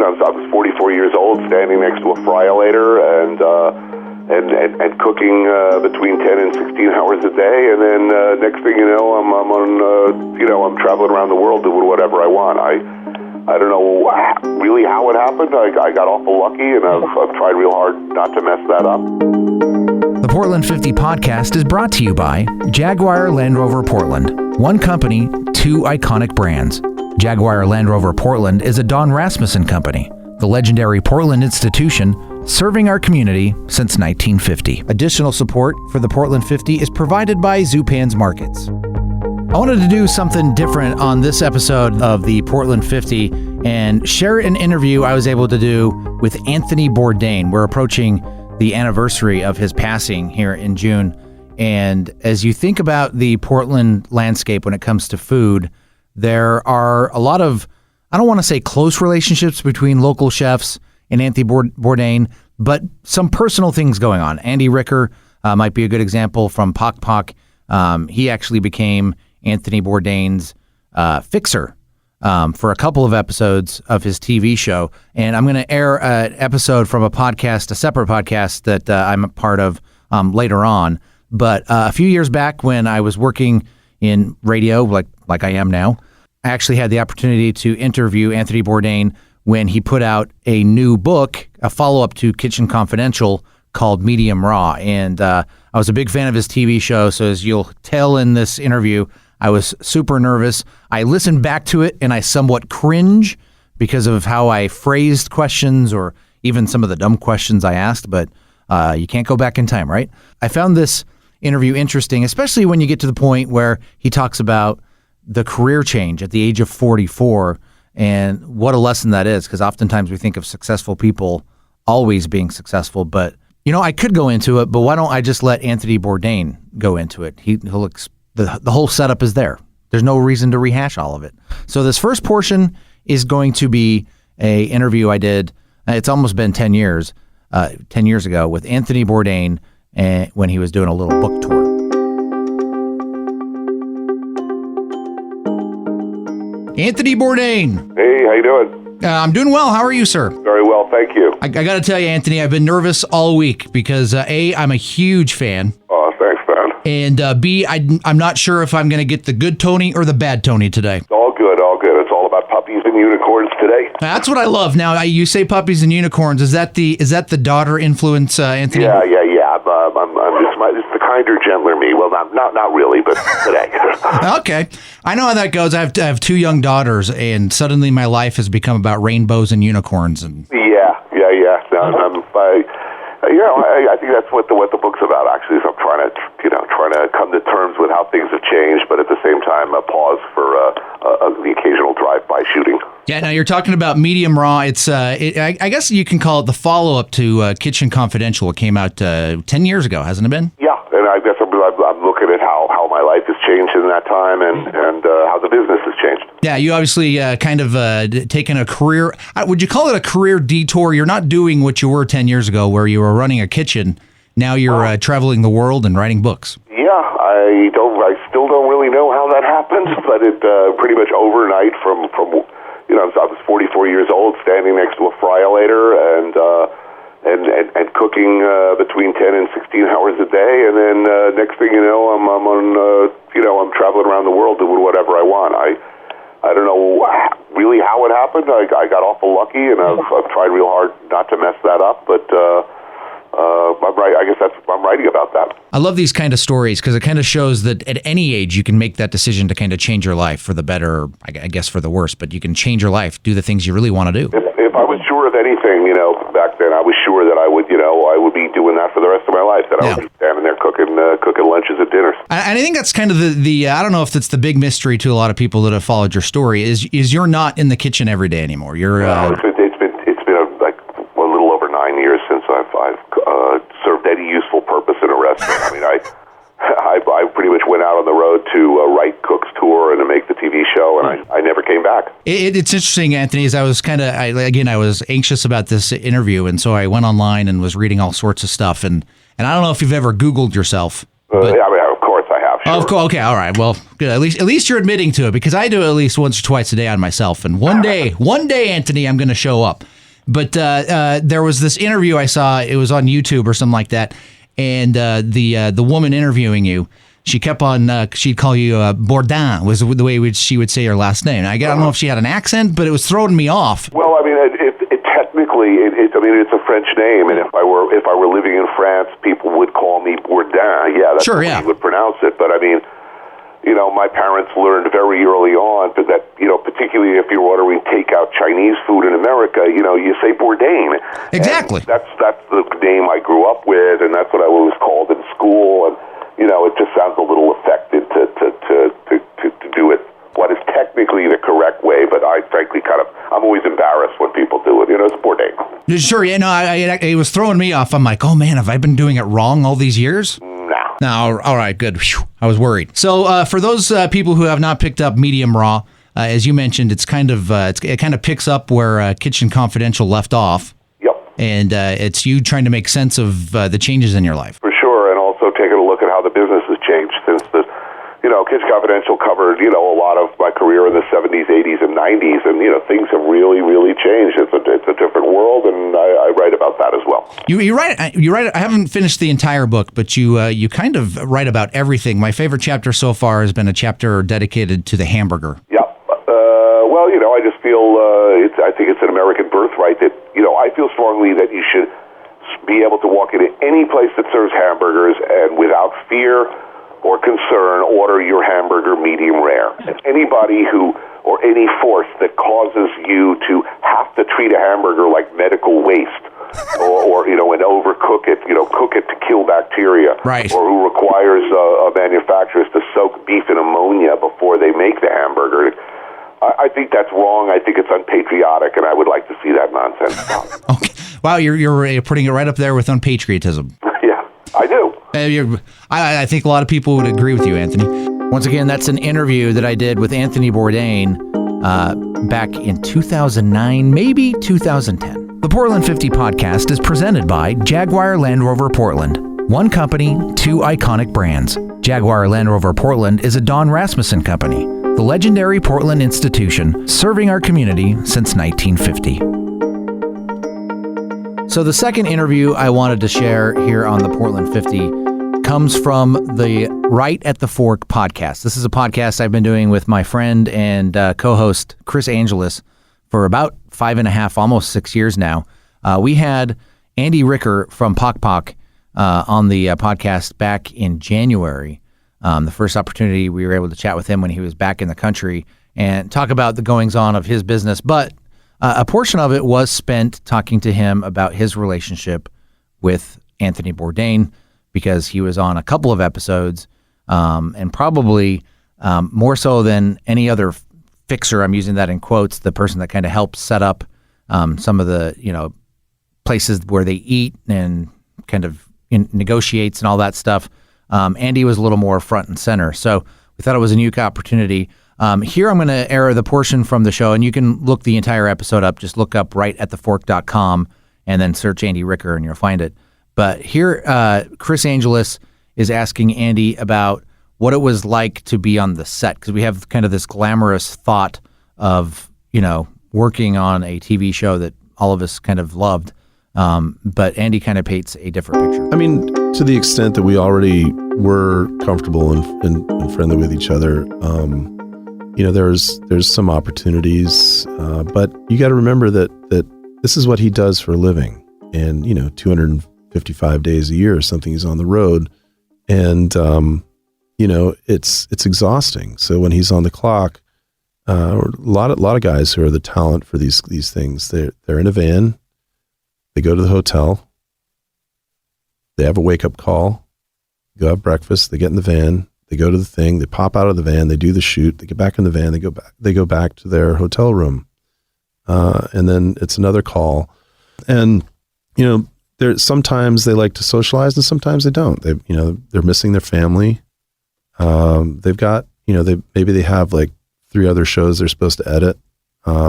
I was 44 years old, standing next to a fryolator and cooking between 10 and 16 hours a day, and then next thing you know, I'm traveling around the world doing whatever I want. I don't know really how it happened. I got awful lucky, and I've tried real hard not to mess that up. The Portland 50 podcast is brought to you by Jaguar Land Rover Portland. One company, two iconic brands. Jaguar Land Rover Portland is a Don Rasmussen company, the legendary Portland institution serving our community since 1950. Additional support for the Portland 50 is provided by Zupan's Markets. I wanted to do something different on this episode of the Portland 50 and share an interview I was able to do with Anthony Bourdain. We're approaching the anniversary of his passing here in June. And as you think about the Portland landscape when it comes to food, there are a lot of, I don't want to say close relationships between local chefs and Anthony Bourdain, but some personal things going on. Andy Ricker might be a good example from Pock Pock. He actually became Anthony Bourdain's fixer for a couple of episodes of his TV show. And I'm going to air an episode from a separate podcast that I'm a part of later on. But a few years back when I was working in radio, like I am now, I actually had the opportunity to interview Anthony Bourdain when he put out a new book, a follow-up to Kitchen Confidential called Medium Raw. And I was a big fan of his TV show, so as you'll tell in this interview, I was super nervous. I listened back to it and I somewhat cringe because of how I phrased questions or even some of the dumb questions I asked, but you can't go back in time, right? I found this interview interesting, especially when you get to the point where he talks about the career change at the age of 44 and what a lesson that is, because oftentimes we think of successful people always being successful, but I could go into it, but why don't I just let Anthony Bourdain go into it? The whole setup is there. There's no reason to rehash all of it. So this first portion is going to be a interview I did. It's almost been 10 years ago with Anthony Bourdain when he was doing a little book tour. Anthony Bourdain. Hey, how you doing? I'm doing well. How are you, sir? Very well, thank you. I got to tell you, Anthony, I've been nervous all week because A, I'm a huge fan. Oh, thanks, man. And B, I'm not sure if I'm going to get the good Tony or the bad Tony today. All good, all good. It's all about puppies and unicorns today. That's what I love. Now, you say puppies and unicorns. Is that the daughter influence, Anthony? Yeah. It's the kinder, gentler me. Well, not really, but today. Okay. I know how that goes. I have two young daughters, and suddenly my life has become about rainbows and unicorns. And Yeah. I think that's what the book's about. Actually, is I'm trying to come to terms with how things have changed, but at the same time, a pause for the occasional drive-by shooting. Yeah. Now you're talking about Medium Raw. It's I guess you can call it the follow-up to Kitchen Confidential. It came out 10 years ago, hasn't it been? Yeah, and I guess I'm looking at how my life has changed in that time and how the business has changed. Yeah, you obviously kind of taken a career. Would you call it a career detour? You're not doing what you were 10 years ago, where you were running a kitchen. Now you're traveling the world and writing books. Yeah, I still don't really know how that happened, but it pretty much overnight from I was 44 years old, standing next to a fryolator and cooking between 10 and 16 hours a day, and then next thing you know, I'm traveling around the world doing whatever I want. I don't know really how it happened. I got awful lucky, and I've tried real hard not to mess that up, but I guess I'm writing about that. I love these kind of stories because it kind of shows that at any age you can make that decision to kind of change your life for the better, I guess for the worse, but you can change your life, do the things you really want to do. If I was sure of anything, back then I was sure that I would be doing that for the rest of my life, that I would be standing there cooking lunches and dinners. And I think that's kind of the I don't know if that's the big mystery to a lot of people that have followed your story is you're not in the kitchen every day anymore. You're it's been a little over 9 years since I've served any useful purpose in a restaurant. I mean, I pretty much went out on the road to write Cook's Tour and to make the TV show, and I never came back. It's interesting, Anthony, as I was I was anxious about this interview, and so I went online and was reading all sorts of stuff, and I don't know if you've ever Googled yourself. But, of course I have. Sure. Of course, okay, all right. Well, good. At least you're admitting to it, because I do it at least once or twice a day on myself, and one day, Anthony, I'm going to show up. But there was this interview I saw. It was on YouTube or something like that. And the woman interviewing you, she kept on, she'd call you Bourdain, was the way she would say your last name. I don't know if she had an accent, but it was throwing me off. Well, I mean, technically, it's a French name, and if I were living in France, people would call me Bourdain. Yeah, that's how you would pronounce it. But I mean, my parents learned very early on that, particularly if you're ordering takeout Chinese food in America, you say Bourdain. Exactly. And that's the name I grew up with, and that's what I was called in school. And it just sounds a little affected to do it what is technically the correct way, but I frankly I'm always embarrassed when people do it. It's Bourdain. Sure, it was throwing me off. I'm like, oh man, have I been doing it wrong all these years? No, all right, good. Whew, I was worried. So for those people who have not picked up Medium Raw, as you mentioned, it's it kind of picks up where Kitchen Confidential left off. Yep. And it's you trying to make sense of the changes in your life. For sure, and also taking a look at how the business has changed since Kitchen Confidential covered, a lot of my career in the 70s, 80s, and 90s, and, things have really, really changed. It's a different world, and I write about that as well. You write. I haven't finished the entire book, but you kind of write about everything. My favorite chapter so far has been a chapter dedicated to the hamburger. Yeah. Well, I just feel I think it's an American birthright that, I feel strongly that you should be able to walk into any place that serves hamburgers and without fear or concern order your hamburger medium rare. And anybody or any force that causes you to have to treat a hamburger like medical waste or and overcook it, cook it to kill bacteria, right, or who requires manufacturers to soak beef in ammonia before they make the hamburger, I think that's wrong. I think it's unpatriotic, and I would like to see that nonsense stop. Okay. Wow, you're putting it right up there with unpatriotism. Yeah, I do. I think a lot of people would agree with you, Anthony. Once again, that's an interview that I did with Anthony Bourdain back in 2009, maybe 2010. The Portland 50 podcast is presented by Jaguar Land Rover Portland. One company, two iconic brands. Jaguar Land Rover Portland is a Don Rasmussen company, the legendary Portland institution serving our community since 1950. So the second interview I wanted to share here on the Portland 50 comes from the Right at the Fork podcast. This is a podcast I've been doing with my friend and co-host Chris Angelis for about 5.5, almost 6 years now. We had Andy Ricker from Pok Pok on the podcast back in January. The first opportunity we were able to chat with him when he was back in the country and talk about the goings-on of his business. But a portion of it was spent talking to him about his relationship with Anthony Bourdain, because he was on a couple of episodes, and probably more so than any other fixer, I'm using that in quotes, the person that kind of helps set up some of the places where they eat and kind of negotiates and all that stuff. Andy was a little more front and center. So we thought it was a unique opportunity. Here I'm going to air the portion from the show, and you can look the entire episode up. Just look up rightatthefork.com and then search Andy Ricker and you'll find it. But here, Chris Angelis is asking Andy about what it was like to be on the set, because we have kind of this glamorous thought of, working on a TV show that all of us kind of loved. But Andy kind of paints a different picture. I mean, to the extent that we already were comfortable and friendly with each other, there's some opportunities, but you got to remember that this is what he does for a living, and 255 days a year or something he's on the road, and it's exhausting. So when he's on the clock, a lot of guys who are the talent for these things, they're in a van, they go to the hotel, they have a wake up call, go have breakfast, they get in the van, they go to the thing, they pop out of the van, they do the shoot, they get back in the van, they go back to their hotel room, and then it's another call, and sometimes they like to socialize and sometimes they don't. They're missing their family. They've got, maybe they have like 3 other shows they're supposed to edit.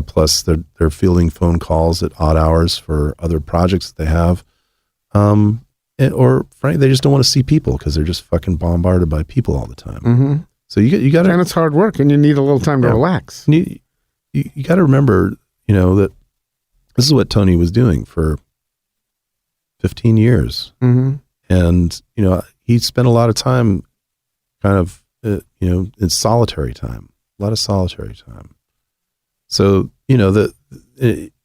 Plus they're fielding phone calls at odd hours for other projects that they have. Or frankly, they just don't want to see people because they're just fucking bombarded by people all the time. Mm-hmm. So you got to, and it's hard work and you need a little time to relax. You got to remember, that This is what Tony was doing for 15 years. Mm-hmm. And, he spent a lot of time kind of, in solitary time, a lot of solitary time. So,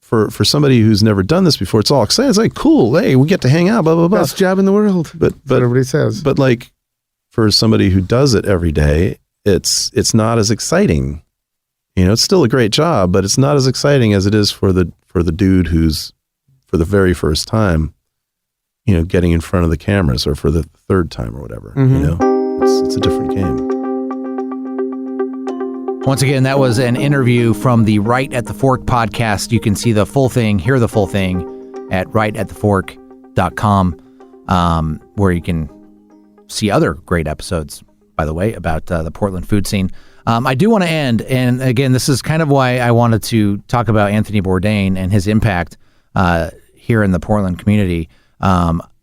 for somebody who's never done this before, it's all exciting. It's like, cool. Hey, we get to hang out, blah, blah, blah. Best job in the world. But everybody says. But like for somebody who does it every day, it's not as exciting. It's still a great job, but it's not as exciting as it is for the dude who's for the very first time, getting in front of the cameras, or for the third time or whatever. It's a different game. Once again, that was an interview from the Right at the Fork podcast. You can see the full thing, hear the full thing at rightatthefork.com, where you can see other great episodes, by the way, about the Portland food scene. I do want to end, and again, this is kind of why I wanted to talk about Anthony Bourdain and his impact here in the Portland community.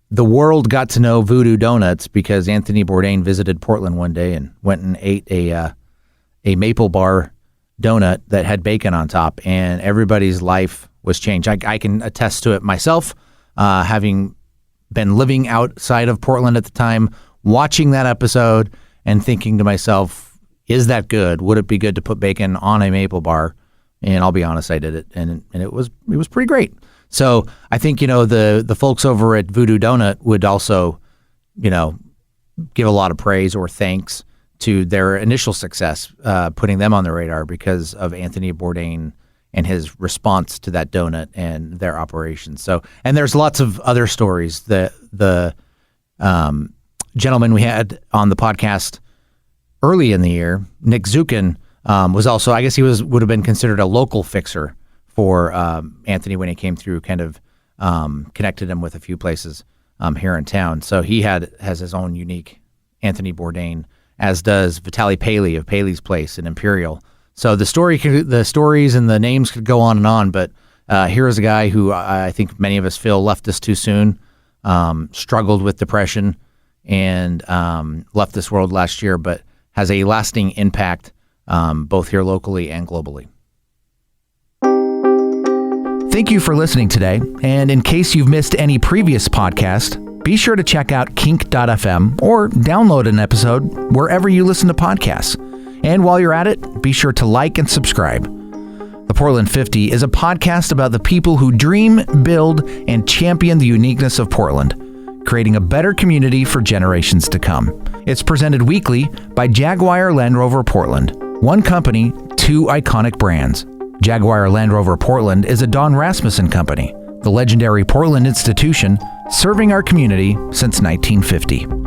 The world got to know Voodoo Donuts because Anthony Bourdain visited Portland one day and went and ate a maple bar donut that had bacon on top, and everybody's life was changed. I can attest to it myself, having been living outside of Portland at the time, watching that episode and thinking to myself, is that good? Would it be good to put bacon on a maple bar? And I'll be honest, I did it, and it was pretty great. So I think, the folks over at Voodoo Donut would also, give a lot of praise or thanks to their initial success, putting them on the radar because of Anthony Bourdain and his response to that donut and their operations. So, and there's lots of other stories. The gentleman we had on the podcast early in the year, Nick Zukin, was also, I guess he would have been considered a local fixer for Anthony when he came through, kind of connected him with a few places here in town. So he has his own unique Anthony Bourdain, as does Vitaly Paley of Paley's Place in Imperial. So the stories and the names could go on, but here is a guy who I think many of us feel left us too soon, struggled with depression, and left this world last year, but has a lasting impact both here locally and globally. Thank you for listening today, and in case you've missed any previous podcast, be sure to check out KINK.FM or download an episode wherever you listen to podcasts. And while you're at it, be sure to like and subscribe. The Portland 50 is a podcast about the people who dream, build, and champion the uniqueness of Portland, creating a better community for generations to come. It's presented weekly by Jaguar Land Rover Portland. One company, two iconic brands. Jaguar Land Rover Portland is a Don Rasmussen company, the legendary Portland institution serving our community since 1950.